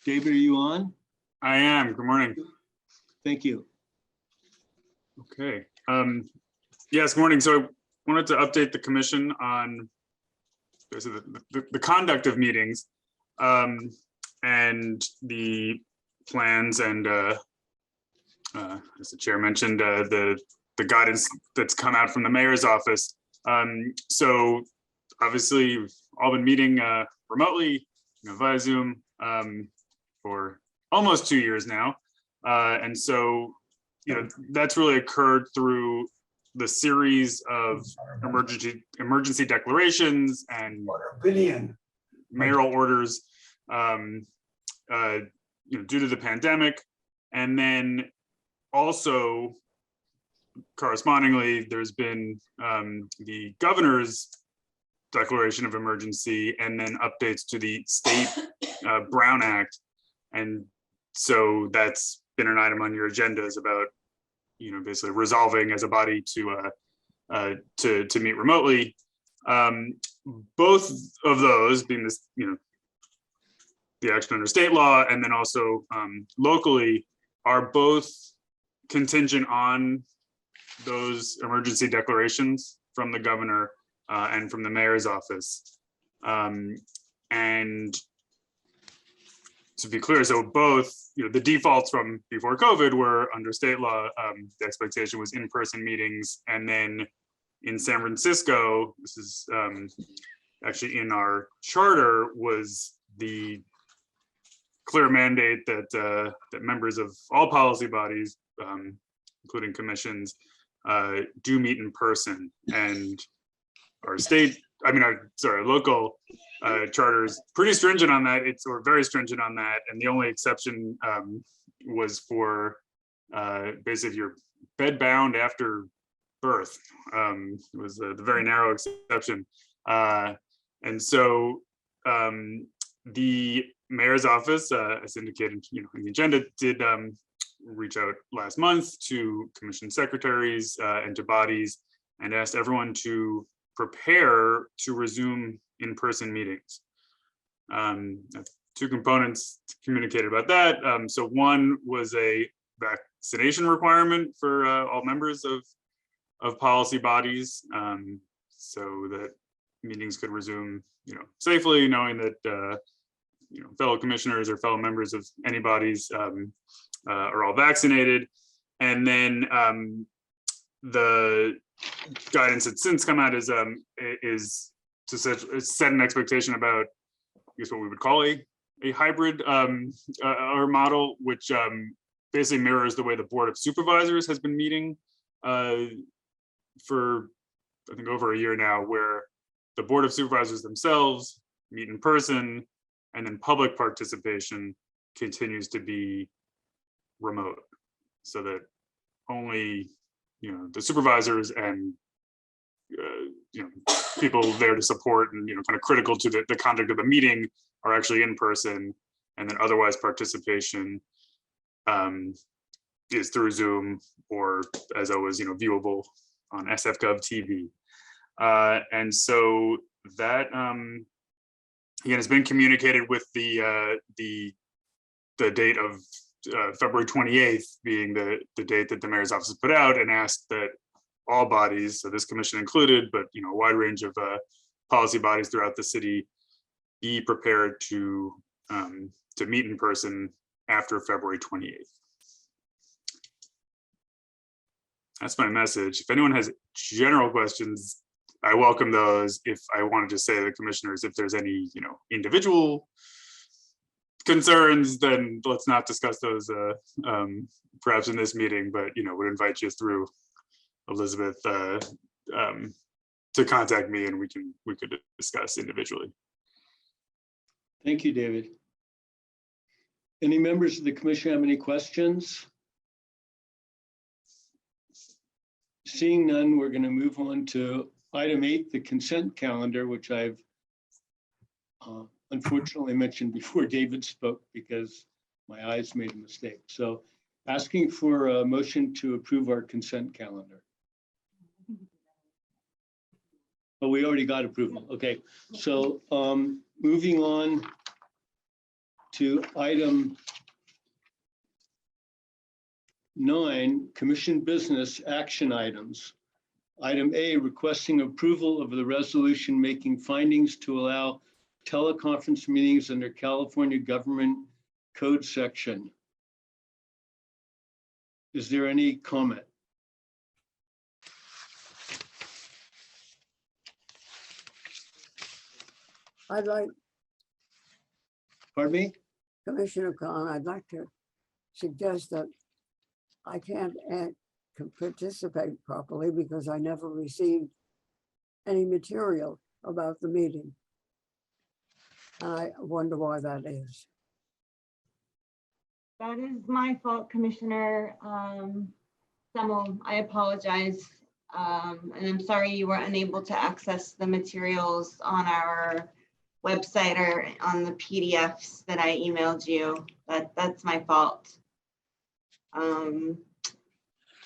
David, are you on? I am. Good morning. Thank you. Okay. Yes, good morning. So I wanted to update the commission on the conduct of meetings and the plans and as the chair mentioned, the guidance that's come out from the mayor's office. So obviously we've all been meeting remotely via Zoom for almost 2 years now. And so, that's really occurred through the series of emergency declarations and mayoral orders due to the pandemic. And then also correspondingly, there's been the governor's declaration of emergency and then updates to the state Brown Act. And so that's been an item on your agenda, is about, basically resolving as a body to meet remotely. Both of those being this, the action under state law and then also locally are both contingent on those emergency declarations from the governor and from the mayor's office. And to be clear, so both, the defaults from before COVID were under state law, the expectation was in-person meetings. And then in San Francisco, this is actually in our charter, was the clear mandate that that members of all policy bodies, including commissions, do meet in person. And our local charters pretty stringent on that. Or very stringent on that. And the only exception was for basically you're bedbound after birth. Was the very narrow exception. And so the mayor's office, as indicated in the agenda, did reach out last month to commission secretaries and to bodies and asked everyone to prepare to resume in-person meetings. Two components communicated about that. So one was a vaccination requirement for all members of policy bodies, so that meetings could resume, safely, knowing that fellow commissioners or fellow members of any bodies are all vaccinated. And then the guidance that's since come out is to set an expectation about, I guess, what we would call a hybrid or model, which basically mirrors the way the Board of Supervisors has been meeting for, I think, over a year now, where the Board of Supervisors themselves meet in person, and then public participation continues to be remote, so that only the supervisors and people there to support and kind of critical to the conduct of the meeting are actually in person, and then otherwise participation is through Zoom or, as always, viewable on SF.gov TV. And so that again has been communicated with the date of February 28th being the date that the mayor's office has put out, and asked that all bodies, so this commission included, but a wide range of policy bodies throughout the city, be prepared to meet in person after February 28th. That's my message. If anyone has general questions, I welcome those. If I wanted to say to the commissioners, if there's any individual concerns, then let's not discuss those perhaps in this meeting, but would invite you through Elizabeth to contact me, and we could discuss individually. Thank you, David. Any members of the commission have any questions? Seeing none, we're going to move on to item 8, the consent calendar, which I've unfortunately mentioned before David spoke because my eyes made a mistake. So asking for a motion to approve our consent calendar. Oh, we already got approval. Okay, so moving on to item 9, commission business action items. Item A, requesting approval of the resolution making findings to allow teleconference meetings under California Government Code section. Is there any comment? I'd like, Pardon me? Commissioner Khan, I'd like to suggest that I can't can participate properly because I never received any material about the meeting. And I wonder why that is. That is my fault, Commissioner Semmel. I apologize. And I'm sorry you were unable to access the materials on our website or on the PDFs that I emailed you. That's my fault.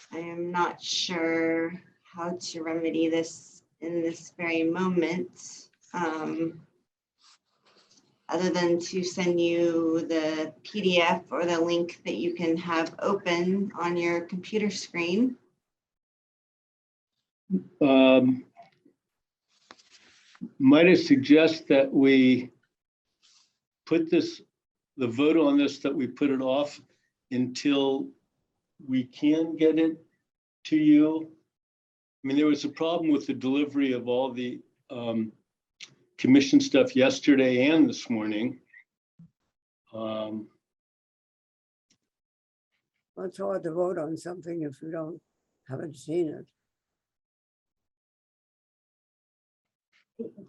I am not sure how to remedy this in this very moment. Other than to send you the PDF or the link that you can have open on your computer screen. Might I suggest that we put this, the vote on this, that we put it off until we can get it to you? I mean, there was a problem with the delivery of all the commission stuff yesterday and this morning. Well, it's hard to vote on something if you haven't seen it.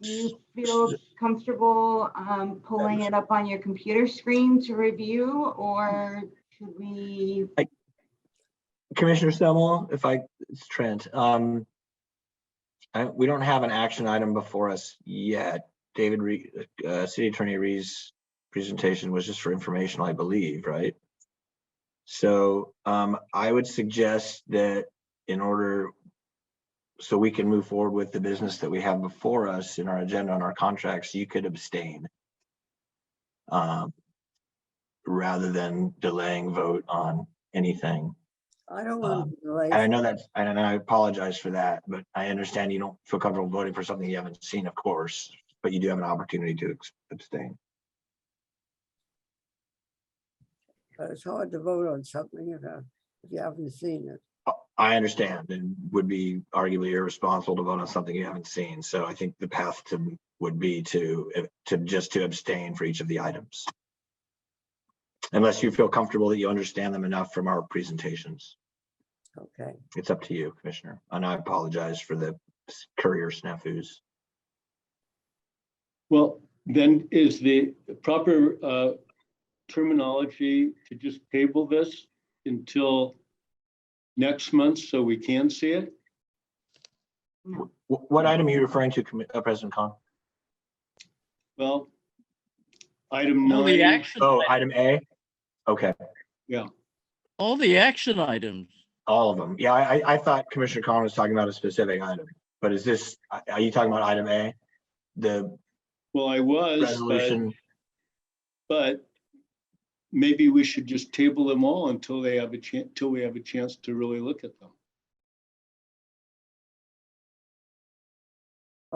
Do you feel comfortable pulling it up on your computer screen to review, or should we? Commissioner Semmel, it's Trent. We don't have an action item before us yet. David, City Attorney Ree's presentation was just for informational, I believe, right? So I would suggest that in order, so we can move forward with the business that we have before us in our agenda on our contracts, you could abstain rather than delaying vote on anything. I don't want to delay. And I know that's, and I apologize for that, but I understand you don't feel comfortable voting for something you haven't seen, of course, but you do have an opportunity to abstain. But it's hard to vote on something if you haven't seen it. I understand, and would be arguably irresponsible to vote on something you haven't seen. So I think the path would be to just abstain for each of the items. Unless you feel comfortable that you understand them enough from our presentations. Okay. It's up to you, Commissioner. And I apologize for the courier snafus. Well, then is the proper terminology to just table this until next month so we can see it? No. What item are you referring to, President Khan? Well, item All the 9. action, Oh, item A? Okay, all the action items. all of them. Yeah, I thought Commissioner Khan was talking about a specific item, but is this, are you talking about item A? The Well, I was, resolution? but maybe we should just table them all until they have a chance, till we have a chance to really look at them.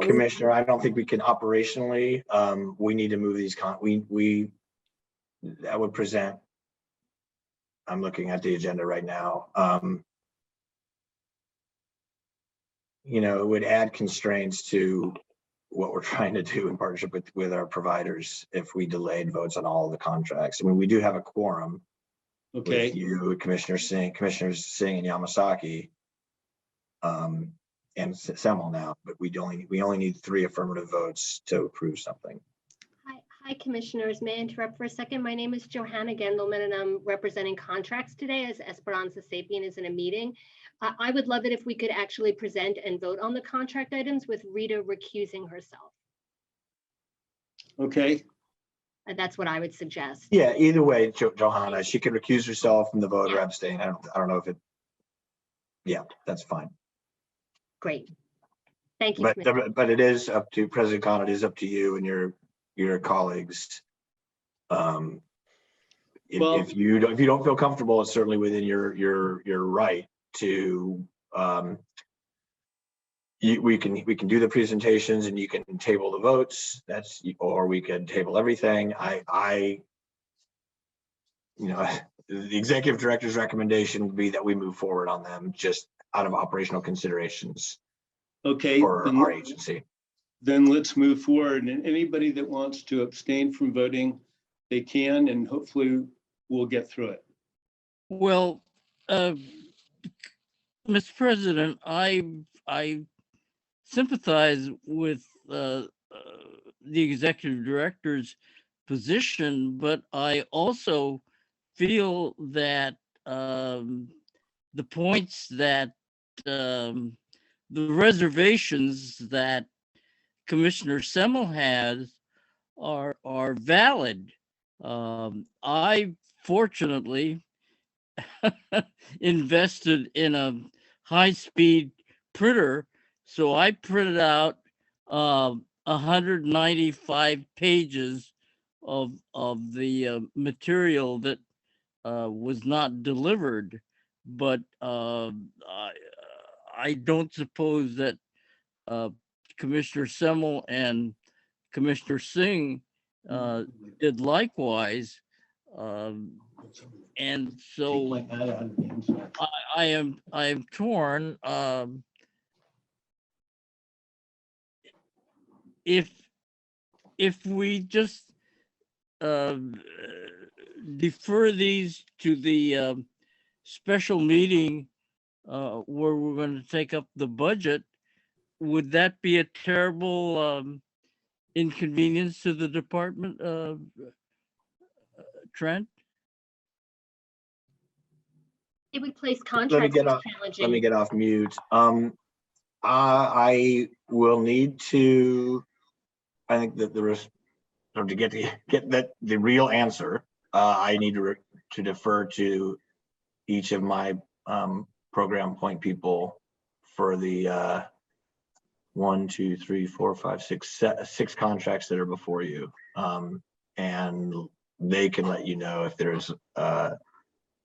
Commissioner, I don't think we can operationally, we need to move these, that would present, I'm looking at the agenda right now. You know, it would add constraints to what we're trying to do in partnership with our providers if we delayed votes on all of the contracts. I mean, we do have a quorum. Okay. With you, Commissioners Singh and Yamasaki, and Semmel now, but we only need 3 affirmative votes to approve something. Hi, Commissioners. May I interrupt for a second? My name is Johanna Gendelman, and I'm representing contracts today as Esperanza Sapien is in a meeting. I would love it if we could actually present and vote on the contract items with Rita recusing herself. Okay. And that's what I would suggest. Yeah, either way, Johanna, she could recuse herself from the vote or abstain. I don't know if it. Yeah, that's fine. Great. Thank you. But it is up to President Khan. It is up to you and your colleagues. If you don't feel comfortable, it's certainly within your right to. We can do the presentations and you can table the votes. Or we could table everything. The executive director's recommendation would be that we move forward on them just out of operational considerations. Okay. For our agency. Then let's move forward. And anybody that wants to abstain from voting, they can, and hopefully we'll get through it. Well, Mr. President, I sympathize with the executive director's position, but I also feel that the points that the reservations that Commissioner Semmel has are valid. I fortunately invested in a high-speed printer So I printed out 195 pages of the material that was not delivered, but I don't suppose that Commissioner Semmel and Commissioner Singh did likewise. And so I am torn. If we just defer these to the special meeting where we're going to take up the budget, would that be a terrible inconvenience to the department, Trent? It would place Let me contracts get as off, challenging. let me get off mute. I will need to, I think that there is, so to get the real answer, I need to defer to each of my program point people for the 1, 2, 3, 4, 5, 6 contracts that are before you, and they can let you know if there's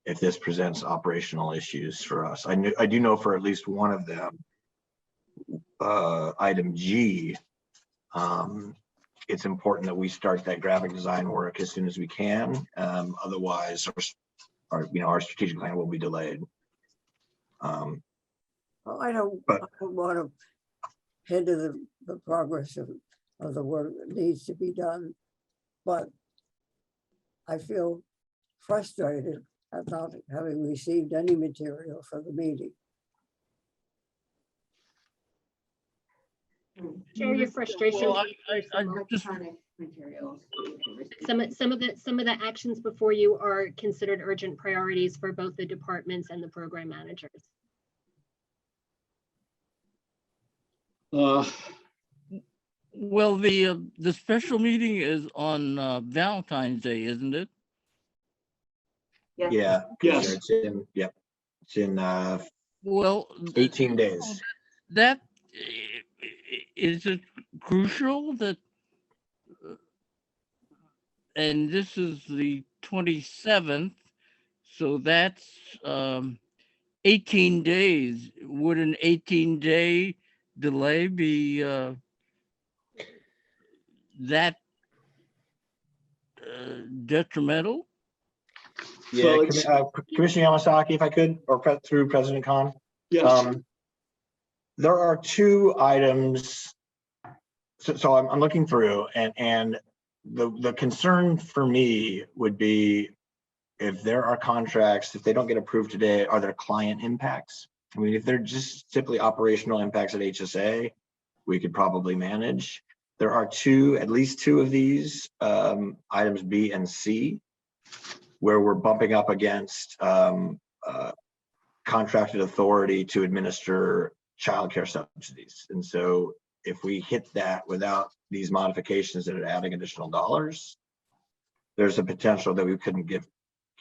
if this presents operational issues for us. I do know for at least one of them, item G, it's important that we start that graphic design work as soon as we can. Otherwise, our strategic plan will be delayed. Well, I don't want to hinder the progress of the work that needs to be done, but I feel frustrated at not having received any material for the meeting. Share your frustration. Well, I just Materials. Some of the actions before you are considered urgent priorities for both the departments and the program managers. well, the special meeting is on Valentine's Day, isn't it? Yeah. Yes. It's in, yep. It's in Well, 18 days. that is it crucial that, and this is the 27th, so that's 18 days. Would an 18-day delay be that detrimental? Yeah, Well, it's- Commissioner Yamasaki, if I could, or through President Khan. Yes, There are two items. So I'm looking through, and the concern for me would be if there are contracts, if they don't get approved today, are there client impacts? I mean, if they're just simply operational impacts at HSA, we could probably manage. There are at least two of these items B and C, where we're bumping up against contracted authority to administer childcare subsidies. And so if we hit that without these modifications that are adding additional dollars, there's a potential that we couldn't give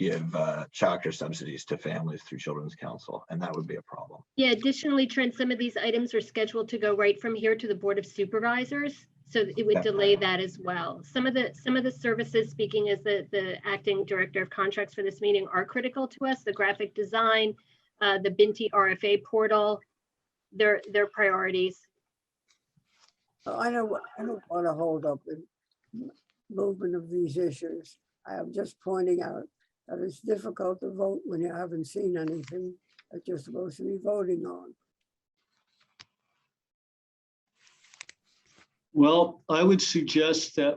childcare subsidies to families through Children's Council, and that would be a problem. Yeah, additionally, Trent, some of these items are scheduled to go right from here to the Board of Supervisors. So it would delay that as well. Some of the services, speaking as the acting director of contracts for this meeting, are critical to us. The graphic design, the BINTI RFA portal, they're priorities. I don't want to hold up the movement of these issues. I am just pointing out that it's difficult to vote when you haven't seen anything that you're supposed to be voting on. well, I would suggest that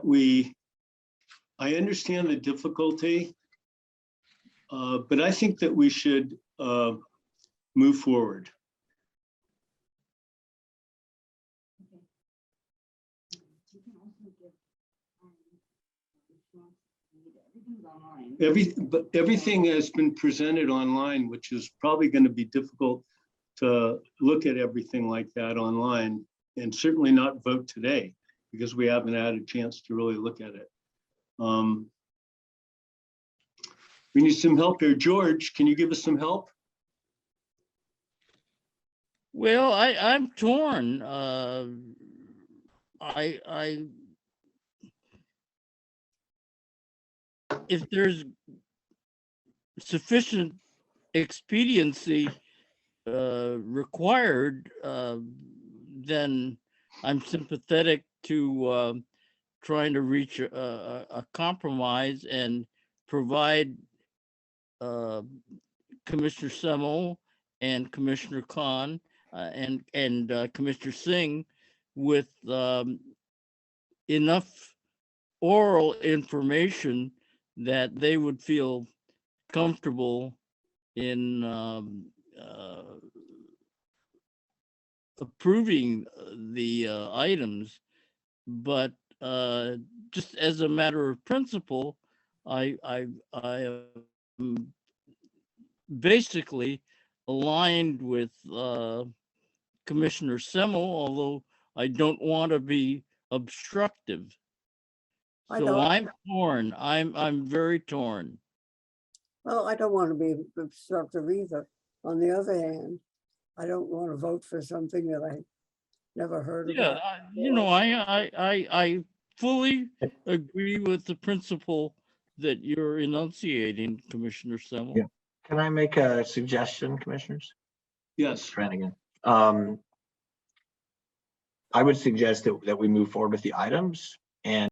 I understand the difficulty, but I think that we should move forward. Everything has been presented online, which is probably going to be difficult to look at everything like that online, and certainly not vote today because we haven't had a chance to really look at it. We need some help here. George, can you give us some help? Well, I'm torn. If there's sufficient expediency required, then I'm sympathetic to trying to reach a compromise and provide Commissioner Semmel and Commissioner Khan and Commissioner Singh with enough oral information that they would feel comfortable in approving the items, but just as a matter of principle, I am basically aligned with Commissioner Semmel, although I don't want to be obstructive. I So don't- I'm torn. I'm very torn. Well, I don't want to be obstructive either. On the other hand, I don't want to vote for something that I never heard Yeah, about. you know, I fully agree with the principle that you're enunciating, Commissioner Semmel. Yeah. Can I make a suggestion, commissioners? Yes. Flanagan. I would suggest that we move forward with the items and